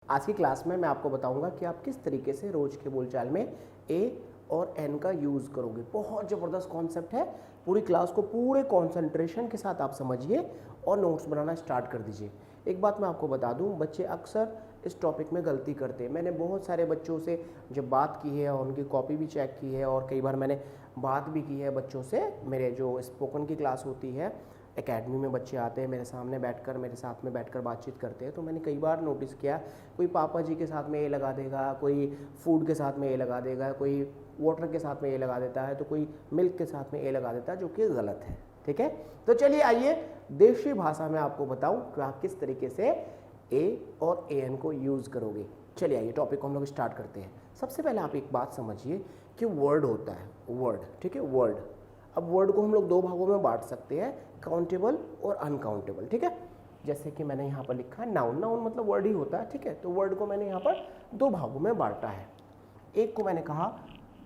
आज की क्लास में मैं आपको बताऊंगा कि आप किस तरीके से रोज के बोलचाल में ए और एन का यूज़ करोगे। बहुत ज़बरदस्त कॉन्सेप्ट है। पूरी क्लास को पूरे कंसंट्रेशन के साथ आप समझिए और नोट्स बनाना स्टार्ट कर दीजिए। एक बात मैं आपको बता दूं, बच्चे अक्सर इस टॉपिक में गलती करते हैं। मैंने बहुत सारे बच्चों से जब बात की है और उनकी कॉपी भी चेक की है और कई बार मैंने बात भी की है बच्चों से। मेरे जो स्पोकन की क्लास होती है एकेडमी में, बच्चे आते हैं मेरे सामने बैठकर, मेरे साथ में बैठकर बातचीत करते हैं, तो मैंने कई बार नोटिस किया कोई पापा जी के साथ में ए लगा देगा, कोई फूड के साथ में ए लगा देगा, कोई वाटर के साथ में ए लगा देता है, तो कोई मिल्क के साथ में ए लगा देता है, जो कि गलत है। ठीक है, तो चलिए आइए देशी भाषा में आपको बताऊं कि आप किस तरीके से ए और ए एन को यूज़ करोगे। चलिए आइए टॉपिक को हम लोग स्टार्ट करते हैं। सबसे पहले आप एक बात समझिए कि वर्ड होता है, वर्ड, ठीक है, वर्ड। अब वर्ड को हम लोग दो भागों में बांट सकते हैं, काउंटेबल और अनकाउंटेबल। ठीक है, जैसे कि मैंने यहाँ पर लिखा है नाउन। नाउन मतलब वर्ड ही होता है। ठीक है, तो वर्ड को मैंने यहाँ पर दो भागों में बांटा है। एक को मैंने कहा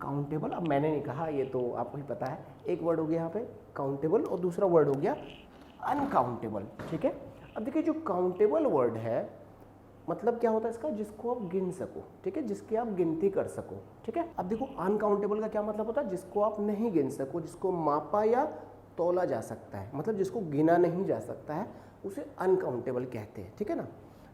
काउंटेबल, अब मैंने नहीं कहा, ये तो आपको ही पता है। एक वर्ड हो गया यहाँ पे काउंटेबल और दूसरा वर्ड हो गया अनकाउंटेबल। ठीक है, अब देखिए जो काउंटेबल वर्ड है मतलब क्या होता है इसका, जिसको आप गिन सको। ठीक है, जिसकी आप गिनती कर सको। ठीक है, अब देखो अनकाउंटेबल का क्या मतलब होता है, जिसको आप नहीं गिन सको, जिसको मापा या तोला जा सकता है, मतलब जिसको गिना नहीं जा सकता है, उसे अनकाउंटेबल कहते हैं। ठीक है ना,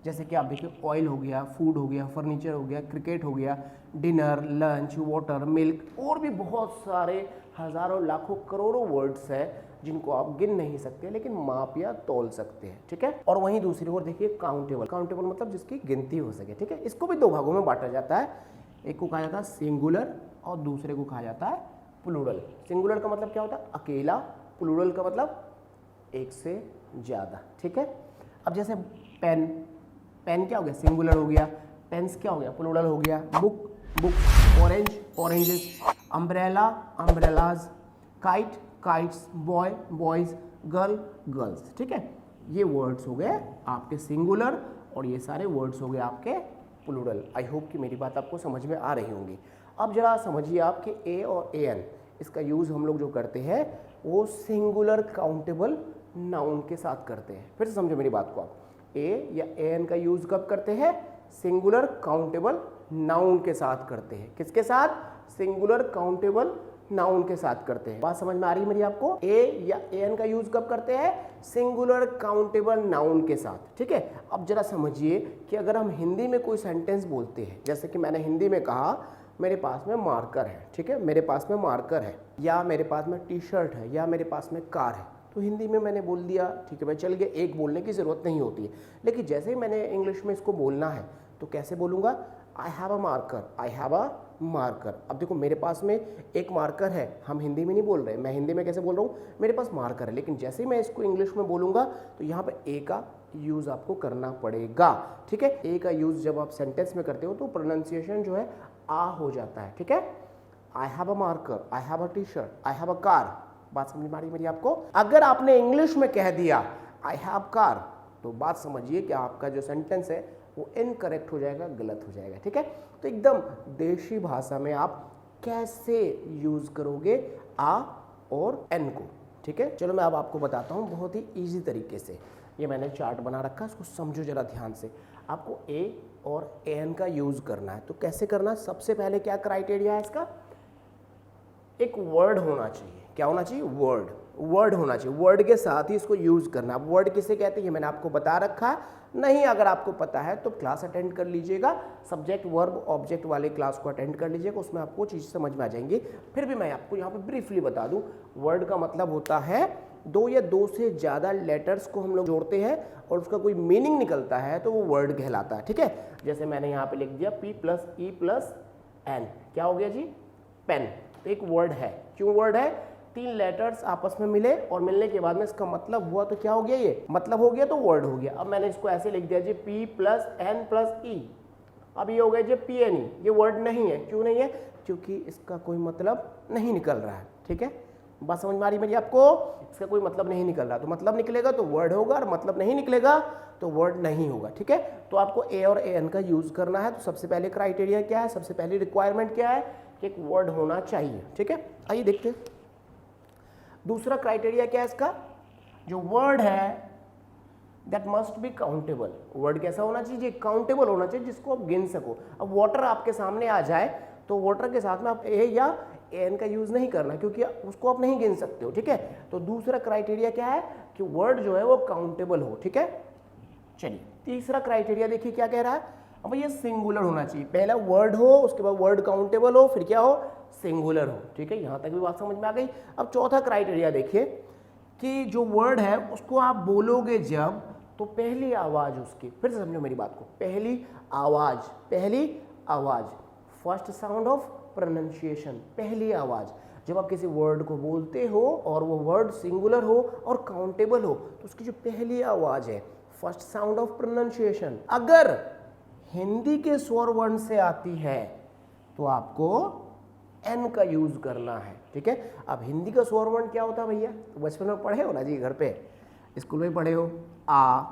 जैसे कि आप देखिए ऑयल हो गया, फूड हो गया, फर्नीचर हो गया, क्रिकेट हो गया, डिनर, लंच, वाटर, मिल्क, और भी बहुत सारे हज़ारों लाखों करोड़ों वर्ड्स हैं जिनको आप गिन नहीं सकते लेकिन माप या तोल सकते हैं। ठीक है, और वहीं दूसरी ओर देखिए काउंटेबल। काउंटेबल मतलब जिसकी गिनती हो सके। ठीक है, इसको भी दो भागों में बांटा जाता है। एक को कहा जाता है सिंगुलर और दूसरे को कहा जाता है प्लूरल। सिंगुलर का मतलब क्या होता है, अकेला। प्लूरल का मतलब एक से ज़्यादा। ठीक है, अब जैसे पेन, पेन क्या हो गया, सिंगुलर हो गया। पेन्स क्या हो गया, प्लूरल हो गया। Book, books. Orange, oranges. Umbrella, umbrellas. Kite, kites. Boy, boys. Girl, girls. ठीक है, ये वर्ड्स हो गए आपके सिंगुलर और ये सारे वर्ड्स हो गए आपके प्लूरल। आई होप कि मेरी बात आपको समझ में आ रही होंगी। अब जरा समझिए आप कि ए और ए एन, इसका यूज़ हम लोग जो करते हैं वो सिंगुलर काउंटेबल नाउन के साथ करते हैं। फिर से समझो मेरी बात को आप, ए या ए एन का यूज़ कब करते हैं, सिंगुलर काउंटेबल नाउन के साथ करते हैं। किसके साथ, सिंगुलर काउंटेबल नाउन के साथ करते हैं। बात समझ में आ रही है मेरी आपको, ए या ए एन का यूज कब करते हैं, सिंगुलर काउंटेबल नाउन के साथ। ठीक है, अब जरा समझिए कि अगर हम हिंदी में कोई सेंटेंस बोलते हैं, जैसे कि मैंने हिंदी में कहा मेरे पास में मार्कर है। ठीक है, मेरे पास में मार्कर है, या मेरे पास में टी शर्ट है, या मेरे पास में कार है, तो हिंदी में मैंने बोल दिया, ठीक है भाई चल गया, एक बोलने की ज़रूरत नहीं होती है। लेकिन जैसे ही मैंने इंग्लिश में इसको बोलना है तो कैसे बोलूँगा, I have a marker, I have a marker. अब देखो मेरे पास में एक मार्कर है, हम हिंदी में नहीं बोल रहे, मैं हिंदी में कैसे बोल रहा हूँ, मेरे पास मार्कर है। लेकिन जैसे ही मैं इसको इंग्लिश में बोलूँगा तो यहाँ पे ए का यूज़ आपको करना पड़ेगा। ठीक है, ए का यूज़ जब आप सेंटेंस में करते हो तो प्रोनाउंसिएशन जो है आ हो जाता है। ठीक है, I have a marker, I have a T shirt, I have a car. बात समझ में आ रही मेरी आपको। अगर आपने इंग्लिश में कह दिया आई हैव कार, तो बात समझिए कि आपका जो सेंटेंस है वो इनकरेक्ट हो जाएगा, गलत हो जाएगा। ठीक है, तो एकदम देशी भाषा में आप कैसे यूज करोगे आ और एन को। ठीक है, चलो मैं अब आपको बताता हूँ बहुत ही इजी तरीके से। ये मैंने चार्ट बना रखा है, इसको समझो जरा ध्यान से। आपको ए और एन का यूज करना है, तो कैसे करना है, सबसे पहले क्या क्राइटेरिया है इसका, एक वर्ड होना चाहिए। क्या होना चाहिए, वर्ड, वर्ड होना चाहिए। वर्ड के साथ ही इसको यूज करना। अब वर्ड किसे कहते हैं ये मैंने आपको बता रखा है, नहीं अगर आपको पता है तो क्लास अटेंड कर लीजिएगा, सब्जेक्ट वर्ब ऑब्जेक्ट वाले क्लास को अटेंड कर लीजिएगा, उसमें आपको चीज़ समझ में आ जाएंगी। फिर भी मैं आपको यहाँ पे ब्रीफली बता दूँ, वर्ड का मतलब होता है दो या दो से ज़्यादा लेटर्स को हम लोग जोड़ते हैं और उसका कोई मीनिंग निकलता है तो वो वर्ड कहलाता है। ठीक है, जैसे मैंने यहाँ पे लिख दिया P plus E plus N, क्या हो गया जी, पेन। तो एक वर्ड है। क्यों वर्ड है, तीन लेटर्स आपस में मिले और मिलने के बाद में इसका मतलब हुआ तो क्या हो गया, ये मतलब हो गया तो वर्ड हो गया। अब मैंने इसको ऐसे लिख दिया जी P plus N plus E, अब ये हो गया जी PNE, ये वर्ड नहीं है। क्यों नहीं है, क्योंकि इसका कोई मतलब नहीं निकल रहा है। ठीक है, बात समझ में आ रही मेरी आपको, इसका कोई मतलब नहीं निकल रहा, तो मतलब निकलेगा तो वर्ड होगा और मतलब नहीं निकलेगा तो वर्ड नहीं होगा। ठीक है, तो आपको ए और ए एन का यूज करना है। तो सबसे पहले क्राइटेरिया क्या है, सबसे पहले रिक्वायरमेंट क्या है कि एक वर्ड होना चाहिए। ठीक है, आइए देखते हैं दूसरा क्राइटेरिया क्या है इसका, जो वर्ड है that must be countable. Word कैसा होना चाहिए? काउंटेबल होना चाहिए, जिसको आप गिन सको। अब वाटर आपके सामने आ जाए तो वाटर के साथ में आप ए या एन का यूज नहीं करना, क्योंकि उसको आप नहीं गिन सकते हो, ठीक है। तो दूसरा क्राइटेरिया क्या है कि वर्ड जो है वो काउंटेबल हो, ठीक है। चलिए तीसरा क्राइटेरिया देखिए क्या कह रहा है। अब ये सिंगुलर होना चाहिए, पहला वर्ड हो, उसके बाद वर्ड काउंटेबल हो, फिर क्या हो? सिंगुलर हो, ठीक है। यहां तक भी बात समझ में आ गई। अब चौथा क्राइटेरिया देखिए कि जो वर्ड है उसको आप बोलोगे जब, तो पहली आवाज उसकी, फिर से समझो मेरी बात को, पहली आवाज फर्स्ट साउंड ऑफ प्रोनाउंसिएशन, पहली आवाज जब आप किसी वर्ड को बोलते हो और वो वर्ड सिंगुलर हो और काउंटेबल हो, तो उसकी जो पहली आवाज है फर्स्ट साउंड ऑफ प्रोनाउंसिएशन अगर हिंदी के स्वर वर्ण से आती है तो आपको एन का यूज करना है, ठीक है। अब हिंदी का स्वर वर्ण क्या होता है भैया? तो बचपन में पढ़े हो ना जी, घर पे स्कूल में पढ़े हो, आ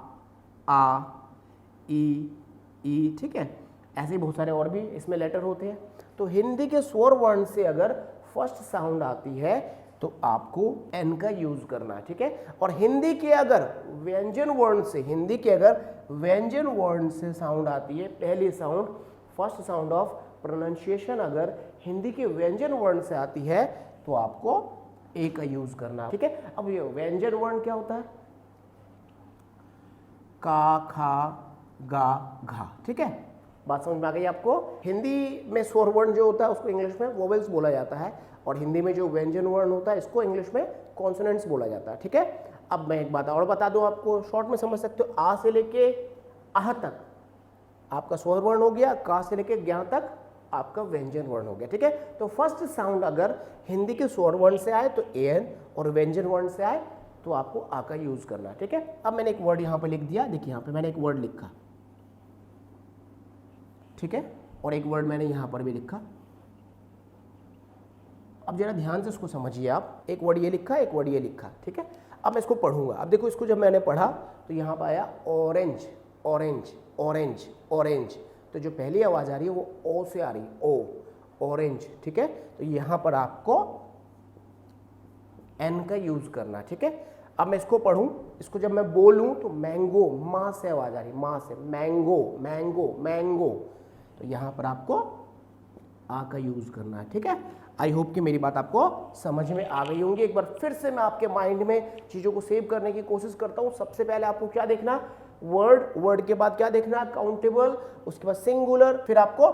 ई, ठीक है। ऐसे ही बहुत सारे और भी इसमें लेटर होते हैं। तो हिंदी के स्वर वर्ण से अगर फर्स्ट साउंड आती है तो आपको एन का यूज करना है, ठीक है। और हिंदी के अगर व्यंजन वर्ण से साउंड आती है, पहली sound first sound of pronunciation अगर हिंदी के व्यंजन वर्ण से आती है तो आपको ए का यूज करना, ठीक है। अब ये व्यंजन वर्ण क्या होता है? का, खा, गा, घा, ठीक है। बात समझ में आ गई आपको? हिंदी में स्वर वर्ण जो होता है उसको इंग्लिश में वोवेल्स बोला जाता है, और हिंदी में जो व्यंजन वर्ण होता है इसको इंग्लिश में कॉन्सोनेंट्स बोला जाता है, ठीक है। अब मैं एक बात और बता दूं आपको, शॉर्ट में समझ सकते हो। आ से लेके आह तक आपका स्वर वर्ण हो गया, का से लेके ज्ञा तक आपका व्यंजन वर्ण हो गया, ठीक है। तो फर्स्ट साउंड अगर हिंदी के स्वर वर्ण से आए तो ए एन, और व्यंजन वर्ण से आए तो आपको आ का यूज करना, ठीक है। अब मैंने एक वर्ड यहाँ पे लिख दिया, देखिए यहाँ पे मैंने एक वर्ड लिखा, ठीक है, और एक वर्ड मैंने यहां पर भी लिखा। अब जरा ध्यान से इसको समझिए आप, एक वर्ड ये लिखा, एक वर्ड ये लिखा, ठीक है। अब मैं इसको पढ़ूंगा। अब देखो इसको जब मैंने पढ़ा तो यहां पर आया ऑरेंज, ऑरेंज, ऑरेंज, ऑरेंज। तो जो पहली आवाज आ रही है वो ओ से आ रही है, ओ, ऑरेंज, ठीक है। तो यहां पर आपको एन का यूज करना, ठीक है। अब मैं इसको पढ़ूं, इसको जब मैं बोलूं तो मैंगो, मां से आवाज आ रही, मां से, मैंगो, मैंगो, मैंगो। तो यहां पर आपको आ का यूज करना है, ठीक है। आई होप कि मेरी बात आपको समझ में आ गई होंगी। एक बार फिर से मैं आपके माइंड में चीजों को सेव करने की कोशिश करता हूं। सबसे पहले आपको क्या देखना? वर्ड, वर्ड के बाद क्या देखना? काउंटेबल, उसके बाद सिंगुलर, फिर आपको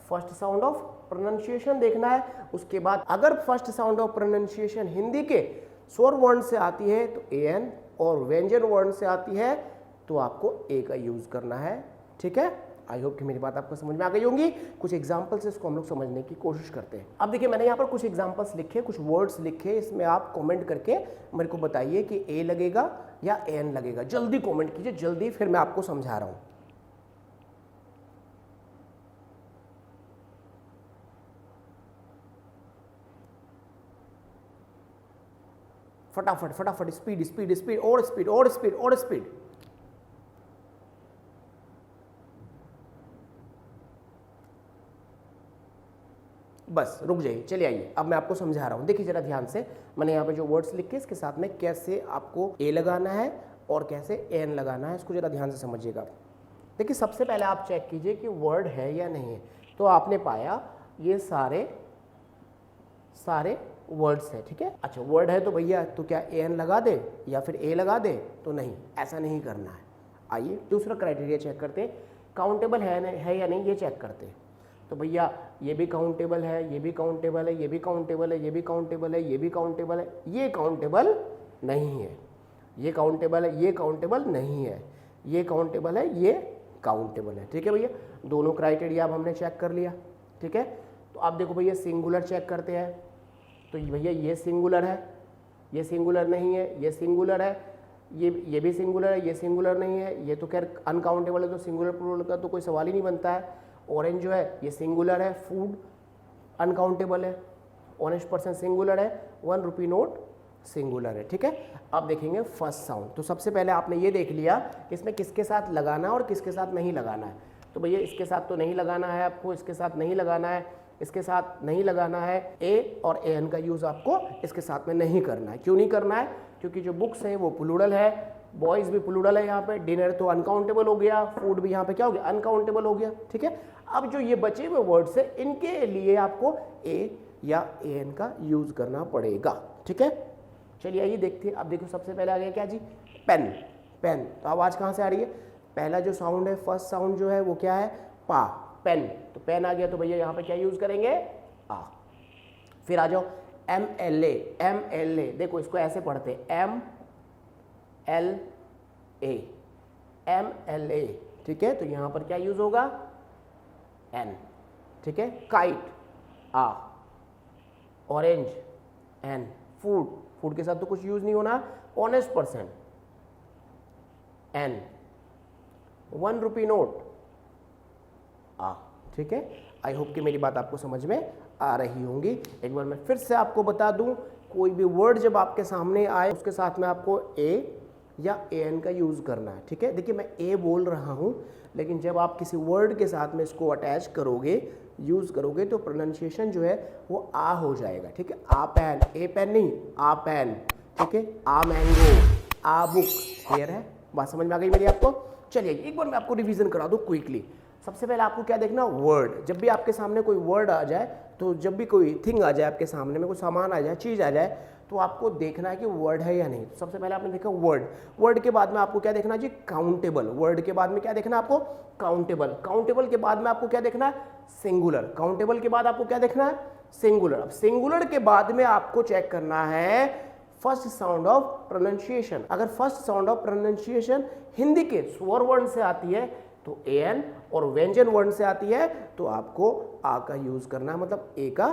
फर्स्ट साउंड ऑफ प्रोनाउंसिएशन देखना है। उसके बाद अगर first sound of pronunciation Hindi के स्वर वर्ण से आती है तो ए एन, और व्यंजन वर्ण से आती है तो आपको ए का यूज करना है, ठीक है। आई होप कि मेरी बात आपको समझ में आ गई होंगी। कुछ एग्जांपल से इसको हम लोग समझने की कोशिश करते हैं। अब देखिए मैंने यहाँ पर कुछ एग्जांपल्स लिखे, कुछ वर्ड्स लिखे, इसमें आप कमेंट करके मेरे को बताइए कि ए लगेगा या एन लगेगा। जल्दी कमेंट कीजिए, जल्दी, फिर मैं आपको समझा रहा हूँ। फटाफट फटाफट, स्पीड स्पीड स्पीड, और स्पीड और स्पीड और स्पीड। बस रुक जाइए, चलिए आइए, अब मैं आपको समझा रहा हूँ। देखिए जरा ध्यान से, मैंने यहाँ पे जो वर्ड्स लिखे इसके साथ में कैसे आपको ए लगाना है और कैसे एन लगाना है, इसको जरा ध्यान से समझिएगा। देखिए सबसे पहले आप चेक कीजिए कि वर्ड है या नहीं है। तो आपने पाया ये सारे वर्ड्स है, ठीक है। अच्छा वर्ड है तो भैया तो क्या ए एन लगा दे या फिर ए लगा दे? तो नहीं, ऐसा नहीं करना है। आइए दूसरा क्राइटेरिया चेक करते हैं, काउंटेबल है या नहीं, ये चेक करते हैं। तो भैया ये भी काउंटेबल है, ये भी काउंटेबल है, ये भी काउंटेबल है, ये भी काउंटेबल है, ये भी काउंटेबल है, ये काउंटेबल नहीं है, ये काउंटेबल है, ये काउंटेबल नहीं है, ये काउंटेबल है, ये काउंटेबल है, ठीक है भैया। दोनों क्राइटेरिया अब हमने चेक कर लिया, ठीक है। तो आप देखो भैया सिंगुलर चेक करते हैं, तो भैया ये सिंगुलर है, ये सिंगुलर नहीं है, ये सिंगुलर है, ये भी सिंगुलर है, ये सिंगुलर नहीं है, ये तो खैर अनकाउंटेबल है, तो सिंगुलर प्लूरल का तो कोई सवाल ही नहीं बनता है। ऑरेंज जो है ये सिंगुलर है, फूड अनकाउंटेबल है, ऑनेस्ट पर्सन सिंगुलर है, 1 रुपी नोट सिंगुलर है, ठीक है। अब देखेंगे फर्स्ट साउंड। तो सबसे पहले आपने ये देख लिया कि इसमें किसके साथ लगाना है और किसके साथ नहीं लगाना है। तो भैया इसके साथ तो नहीं लगाना है आपको, इसके साथ नहीं लगाना है, इसके साथ नहीं लगाना है। ए और एन का यूज़ आपको इसके साथ में नहीं करना है। क्यों नहीं करना है? क्योंकि जो बुक्स हैं वो प्लूरल है, बॉयज भी प्लूरल है यहाँ पे, डिनर तो अनकाउंटेबल हो गया, फूड भी यहाँ पे क्या हो गया, अनकाउंटेबल हो गया, ठीक है। अब जो ये बचे हुए वर्ड्स है इनके लिए आपको ए या एन का यूज करना पड़ेगा, ठीक है। चलिए आइए देखते हैं। अब देखो सबसे पहले आ गया क्या जी, पेन। पेन, तो आवाज कहाँ से आ रही है, पहला जो साउंड है, फर्स्ट साउंड जो है वो क्या है, पा, पेन। तो पेन आ गया तो भैया यहाँ पे क्या यूज करेंगे, आ। फिर आ जाओ M L A, M L A, देखो इसको ऐसे पढ़ते हैं M L A, M L A, ठीक है। तो यहां पर क्या यूज होगा, एन, ठीक है। Kite, a, orange, an, food, food के साथ तो कुछ यूज नहीं होना, honest person, an, 1 rupee note, a, ठीक है। आई होप कि मेरी बात आपको समझ में आ रही होंगी। एक बार मैं फिर से आपको बता दूं, कोई भी वर्ड जब आपके सामने आए उसके साथ में आपको ए या एन का यूज करना है, ठीक है। देखिए मैं ए बोल रहा हूं, लेकिन जब आप किसी वर्ड के साथ में इसको अटैच करोगे, यूज करोगे, तो प्रोनाउंसिएशन जो है वो आ हो जाएगा, ठीक है। आ पेन, ए पेन नहीं, आ पेन, ठीक है। आ मैंगो, आ बुक, क्लियर है, बात समझ में आ गई मेरी आपको। चलिए एक बार मैं आपको रिवीजन करा दूं क्विकली। सबसे पहले आपको क्या देखना, वर्ड। जब भी आपके सामने कोई वर्ड आ जाए, तो जब भी कोई थिंग आ जाए आपके सामने में, कोई सामान आ जाए, चीज आ जाए, तो आपको देखना है कि वर्ड है या नहीं। तो सबसे पहले आपने देखा वर्ड, वर्ड के बाद में आपको क्या देखना जी, काउंटेबल। वर्ड के बाद में क्या देखना आपको, काउंटेबल। काउंटेबल के बाद में आपको क्या देखना है, सिंगुलर। काउंटेबल के बाद आपको क्या देखना है, सिंगुलर। अब सिंगुलर के बाद में आपको चेक करना है फर्स्ट साउंड ऑफ प्रोनाउंसिएशन। अगर first sound of pronunciation Hindi के स्वर वर्ण से आती है तो एन, और व्यंजन वर्ण से आती है तो आपको आ का यूज करना है, मतलब ए का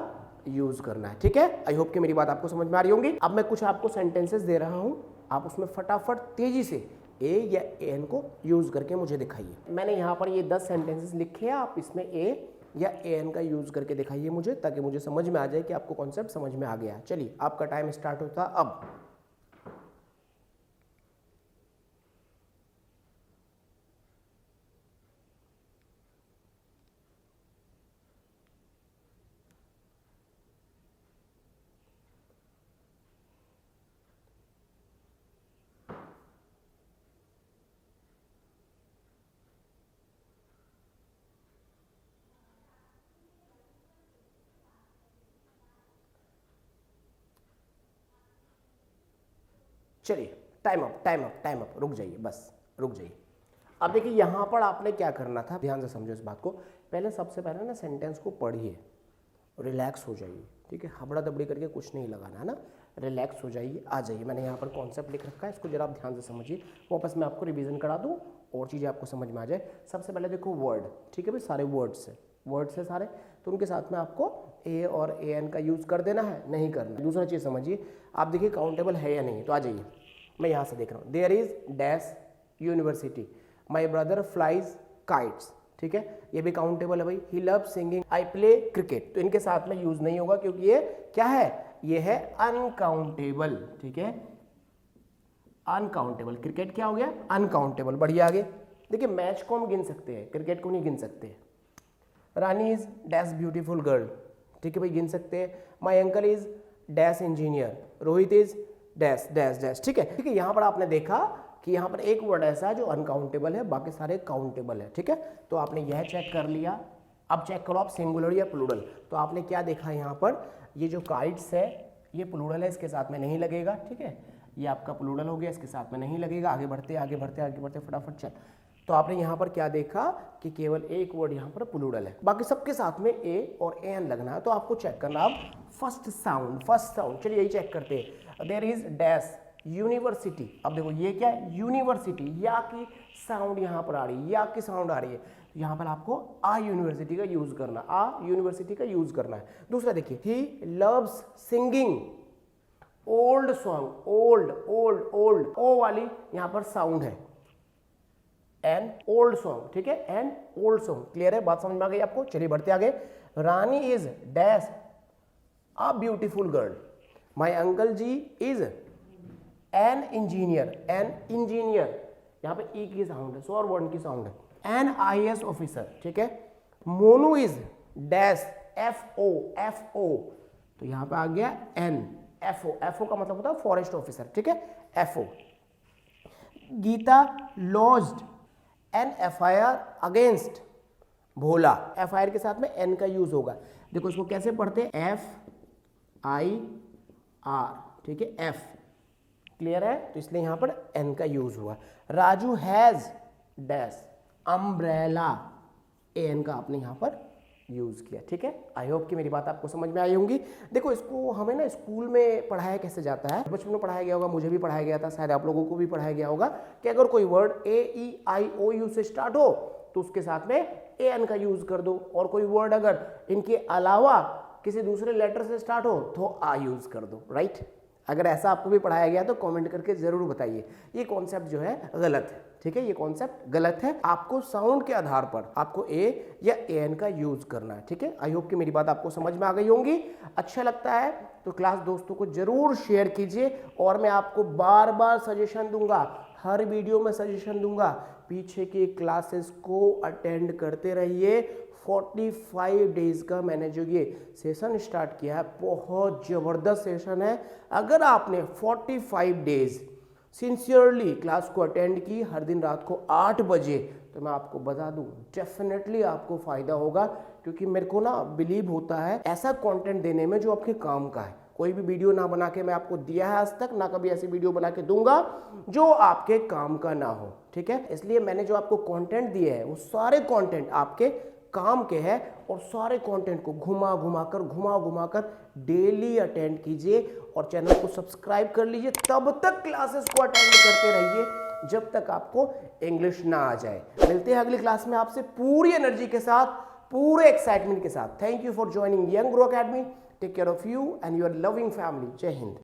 यूज करना है, ठीक है। आई होप कि मेरी बात आपको समझ में आ रही होंगी। अब मैं कुछ आपको सेंटेंसेस दे रहा हूं, आप उसमें फटाफट तेजी से ए या एन को यूज करके मुझे दिखाइए। मैंने यहाँ पर ये 10 सेंटेंसेस लिखे हैं, आप इसमें ए या एन का यूज करके दिखाइए मुझे, ताकि मुझे समझ में आ जाए कि आपको कॉन्सेप्ट समझ में आ गया। चलिए आपका टाइम स्टार्ट होता अब। चलिए time up, time up, time up, रुक जाइए, बस रुक जाइए। अब देखिए यहाँ पर आपने क्या करना था, ध्यान से समझो इस बात को। पहले सबसे पहले ना सेंटेंस को पढ़िए, रिलैक्स हो जाइए, ठीक है। हबड़ा दबड़ी करके कुछ नहीं लगाना है ना, रिलैक्स हो जाइए, आ जाइए। मैंने यहाँ पर कॉन्सेप्ट लिख रखा है, इसको जरा आप ध्यान से समझिए, वापस मैं आपको रिवीजन करा दूँ और चीज़ें आपको समझ में आ जाए। सबसे पहले देखो वर्ड, ठीक है भाई, सारे वर्ड्स है, वर्ड्स है सारे, तो उनके साथ में आपको ए और ए एन का यूज़ कर देना है, नहीं करना है। दूसरा चीज़ समझिए, आप देखिए काउंटेबल है या नहीं, तो आ जाइए। मैं यहाँ से देख रहा हूँ, there is dash university, my brother flies kites, ठीक है, ये भी काउंटेबल है भाई। He love singing, I play cricket, तो इनके साथ में यूज नहीं होगा क्योंकि ये क्या है, ये है अनकाउंटेबल, ठीक है, अनकाउंटेबल। क्रिकेट क्या हो गया, अनकाउंटेबल। बढ़िया, आगे देखिए, मैच को हम गिन सकते हैं, क्रिकेट को नहीं गिन सकते। रानी इज डैश ब्यूटीफुल गर्ल, ठीक है भाई, गिन सकते हैं। My uncle is dash engineer, Rohit is dash dash dash, ठीक है, ठीक है। यहाँ पर आपने देखा कि यहाँ पर एक वर्ड ऐसा है जो अनकाउंटेबल है, बाकी सारे काउंटेबल है, ठीक है। तो आपने यह चेक कर लिया। अब चेक करो आप सिंगुलर या प्लूरल। तो आपने क्या देखा यहाँ पर, ये जो काइट्स है ये प्लूरल है, इसके साथ में नहीं लगेगा, ठीक है। ये आपका प्लूरल हो गया, इसके साथ में नहीं लगेगा। आगे बढ़ते आगे बढ़ते आगे बढ़ते, फटाफट चल। तो आपने यहाँ पर क्या देखा कि केवल एक वर्ड यहाँ पर प्लूरल है, बाकी सबके साथ में ए और एन लगना है। तो आपको चेक करना अब फर्स्ट साउंड, फर्स्ट साउंड। चलिए यही चेक करते हैं। देयर इज डैश यूनिवर्सिटी, अब देखो ये क्या है, यूनिवर्सिटी, या की साउंड यहाँ पर आ रही है, या की साउंड आ रही है, यहाँ पर आपको आ यूनिवर्सिटी का यूज करना, आ यूनिवर्सिटी का यूज करना है। दूसरा देखिए, he loves singing old song, old old old, ओ वाली यहाँ पर साउंड है, एन ओल्ड सॉन्ग, ठीक है, एन ओल्ड सॉन्ग। क्लियर है, बात समझ में आ गई आपको। चलिए बढ़ते आगे। Rani is dash a beautiful girl, my uncle ji is an engineer, an engineer, यहाँ पे ई की साउंड है, स्वर वर्ण की साउंड है। एन IAS ऑफिसर, ठीक है। Monu is dash FO, FO, तो यहाँ पे आ गया एन, FO, FO का मतलब होता है फॉरेस्ट ऑफिसर, ठीक है, FO। Gita lodged an FIR against Bhola. FIR के साथ में एन का यूज होगा। देखो इसको कैसे पढ़ते हैं, FIR, ठीक है, F, क्लियर है, तो इसलिए यहां पर एन का यूज हुआ। Raju has dash umbrella, an का आपने यहां पर यूज किया, ठीक है। आई होप कि मेरी बात आपको समझ में आई होंगी। देखो इसको हमें ना स्कूल में पढ़ाया कैसे जाता है, बचपन में पढ़ाया गया होगा, मुझे भी पढ़ाया गया था, शायद आप लोगों को भी पढ़ाया गया होगा कि अगर कोई वर्ड AEIOU से स्टार्ट हो तो उसके साथ में AN का यूज कर दो, और कोई वर्ड अगर इनके अलावा किसी दूसरे लेटर से स्टार्ट हो तो आ यूज कर दो, राइट। अगर ऐसा आपको भी पढ़ाया गया तो कमेंट करके जरूर बताइए। ये कॉन्सेप्ट जो है गलत है, ठीक है, ये कॉन्सेप्ट गलत है। आपको साउंड के आधार पर आपको A या AN का यूज करना है, ठीक है। आई होप कि मेरी बात आपको समझ में आ गई होंगी। अच्छा लगता है तो क्लास दोस्तों को जरूर शेयर कीजिए, और मैं आपको बार बार सजेशन दूंगा, हर वीडियो में सजेशन दूंगा, पीछे की क्लासेस को अटेंड करते रहिए। 45 डेज का मैंने जो ये सेशन स्टार्ट किया है, बहुत ज़बरदस्त सेशन है। अगर आपने 45 डेज सिंसियरली क्लास को अटेंड की, हर दिन रात को 8 बजे, तो मैं आपको बता दूं डेफिनेटली आपको फ़ायदा होगा, क्योंकि मेरे को ना बिलीव होता है ऐसा कंटेंट देने में जो आपके काम का है। कोई भी वीडियो ना बना के मैं आपको दिया है आज तक, ना कभी ऐसी वीडियो बना के दूंगा जो आपके काम का ना हो, ठीक है। इसलिए मैंने जो आपको कंटेंट दिए है वो सारे कंटेंट आपके काम के हैं, और सारे कंटेंट को घुमा घुमा कर डेली अटेंड कीजिए, और चैनल को सब्सक्राइब कर लीजिए। तब तक क्लासेस को अटेंड करते रहिए जब तक आपको इंग्लिश ना आ जाए। मिलते हैं अगली क्लास में आपसे पूरी एनर्जी के साथ, पूरे एक्साइटमेंट के साथ। Thank you for joining Young Grow Academy. Take care of you and your loving family. जय हिंद।